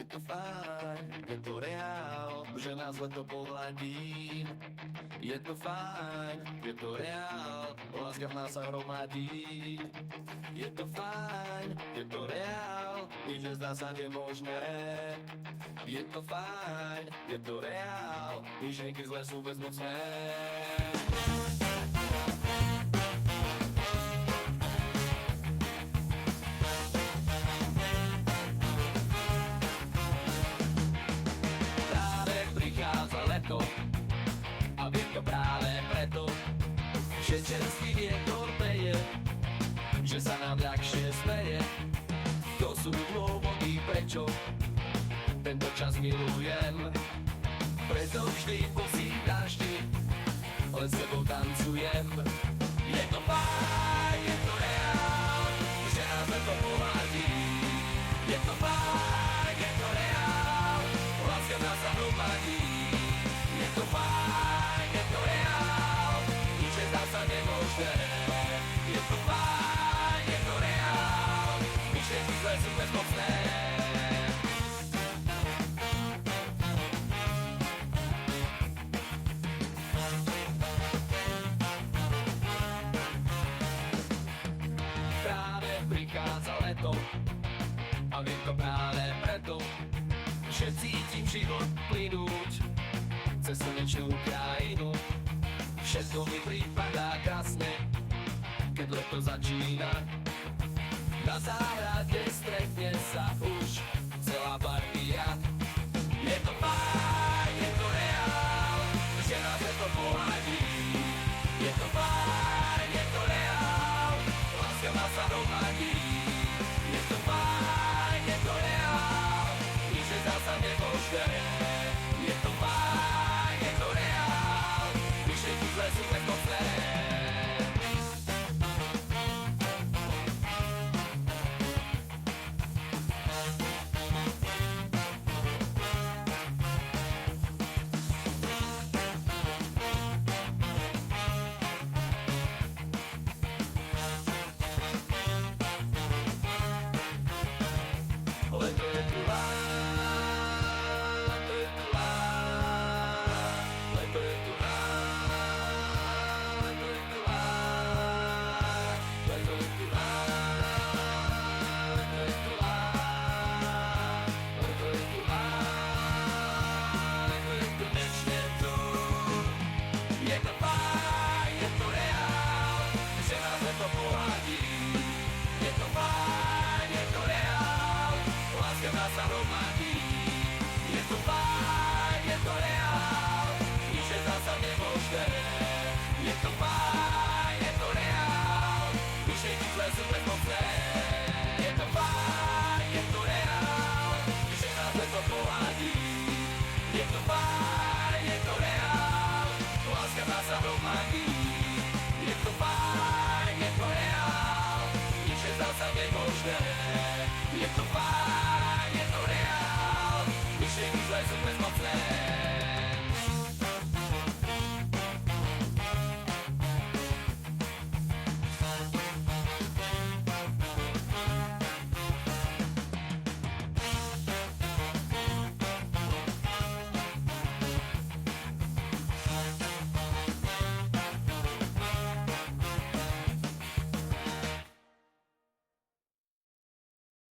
to fajn, je to reál, že nás leto pohľadí. Je to fajn, je to reál, láska v nás sa hromadí. Je to fajn, je to reál, nič nezdá sa nemožné. Je to fajn, je to reál, myšlienky zlé sú bezmocné. Prichádza leto a viem to práve preto, že čerstvý vietor peje, že sa nám ľahšie smeje. To sú dôvody, prečo tento čas milujem. Preto vždy bosí v daždi len s tebou tancujem. Je to fajn, je to reál, že nás leto pohľadí. Je to fajn, je to reál, láska nás sa hromadí. Je to fajn, je to reál, nič nezdá sa nemožné. Je to fajn, je to reál, myšlienky zlé sú bezmocné. Práve prichádza leto a viem to práve preto, že cítim život plynúť cez slnečnú krajinu. Všetko mi prípadá krásne, keď leto začína. Na záhrade stretne sa už celá partia. Je to fajn, je to reál, že nás leto pohľadí. Je to fajn, je to reál, láska nás sa hromadí. Je to fajn, je to reál, nič nezdá sa nemožné. Je to fajn, je to reál, myšlienky zlé sú bezmocné. Leto je tu leto je tu leto je tu leto je tu leto je tu leto je tu leto je tu leto je tu večne tu. Je to fajn, je to reál, že nás leto pohľadí. Je to fajn, je to reál, láska nás sa hromadí. Je to fajn, je to reál, nič nezdá sa nemožné. Je to fajn, je to reál, myšlienky zlé sú bezmocné. Je to fajn, je to reál, že nás leto pohľadí. Je to fajn, je to reál, láska nás sa hromadí. Je to fajn, je to reál, nič nezdá sa nemožné. Je to fajn, je to reál, myšlienky zlé sú bezmocné.